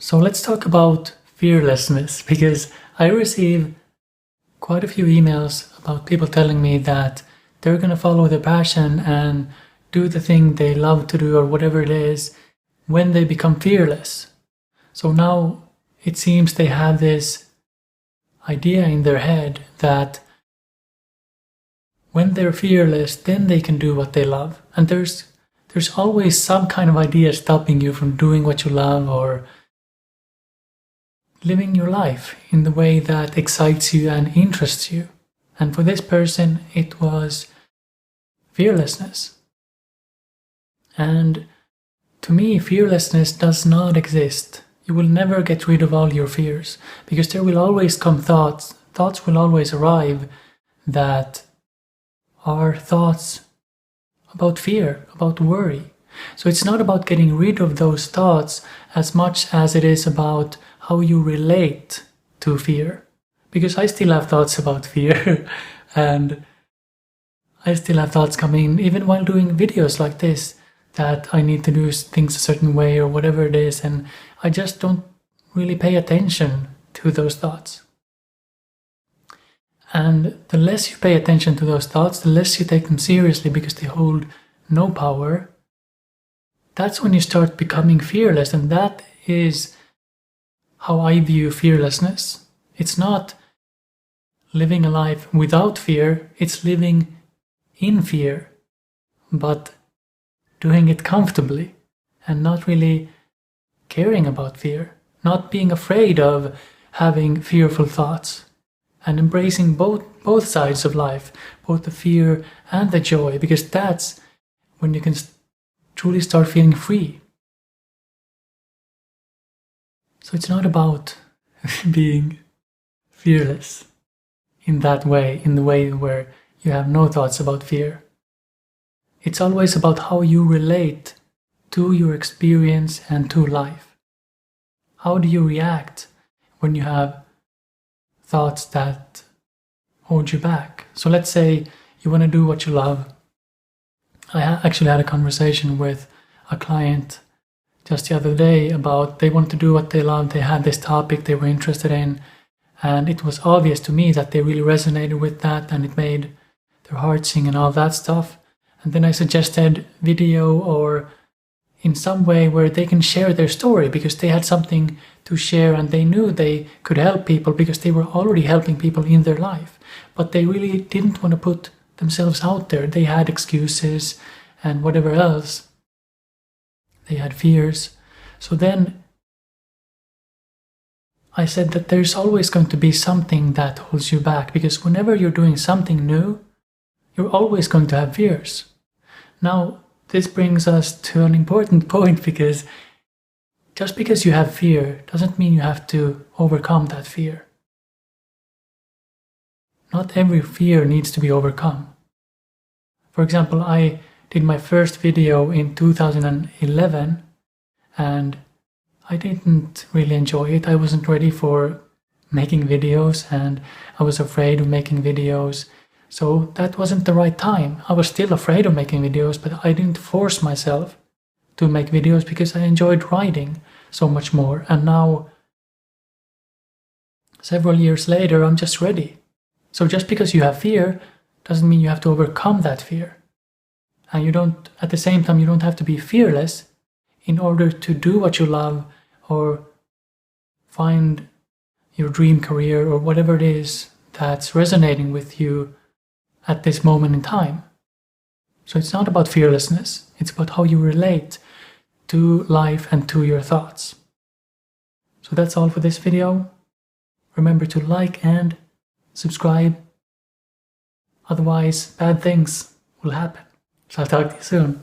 So let's talk about fearlessness, because I receive quite a few emails about people telling me that they're going to follow their passion and do the thing they love to do or whatever it is when they become fearless. So now it seems they have this idea in their head that when they're fearless, then they can do what they love. And there's always some kind of idea stopping you from doing what you love or living your life in the way that excites you and interests you. And for this person, it was fearlessness. And to me, fearlessness does not exist. You will never get rid of all your fears, because there will always come thoughts. Thoughts will always arrive that are thoughts about fear, about worry. So it's not about getting rid of those thoughts as much as it is about how you relate to fear. Because I still have thoughts about fear and I still have thoughts coming even while doing videos like this, that I need to do things a certain way or whatever it is, and I just don't really pay attention to those thoughts. And the less you pay attention to those thoughts, the less you take them seriously because they hold no power. That's when you start becoming fearless, and that is how I view fearlessness. It's not living a life without fear, it's living in fear, but doing it comfortably and not really caring about fear, not being afraid of having fearful thoughts, and embracing both sides of life, both the fear and the joy, because that's when you can truly start feeling free. So it's not about being fearless in that way, in the way where you have no thoughts about fear. It's always about how you relate to your experience and to life. How do you react when you have thoughts that hold you back? So let's say you want to do what you love. I actually had a conversation with a client just the other day about they wanted to do what they loved. They had this topic they were interested in, and it was obvious to me that they really resonated with that, and it made their heart sing and all that stuff. And then I suggested video or in some way where they can share their story, because they had something to share and they knew they could help people because they were already helping people in their life. But they really didn't want to put themselves out there. They had excuses and whatever else. They had fears. So then I said that there's always going to be something that holds you back, because whenever you're doing something new, you're always going to have fears. Now, this brings us to an important point, because just because you have fear doesn't mean you have to overcome that fear. Not every fear needs to be overcome. For example, I did my first video in 2011 and I didn't really enjoy it. I wasn't ready for making videos and I was afraid of making videos. So that wasn't the right time. I was still afraid of making videos, but I didn't force myself to make videos because I enjoyed writing so much more. And now, several years later, I'm just ready. So just because you have fear doesn't mean you have to overcome that fear. And you don't, at the same time, you don't have to be fearless in order to do what you love or find your dream career or whatever it is that's resonating with you at this moment in time. So it's not about fearlessness, it's about how you relate to life and to your thoughts. So that's all for this video. Remember to like and subscribe. Otherwise, bad things will happen. So I'll talk to you soon.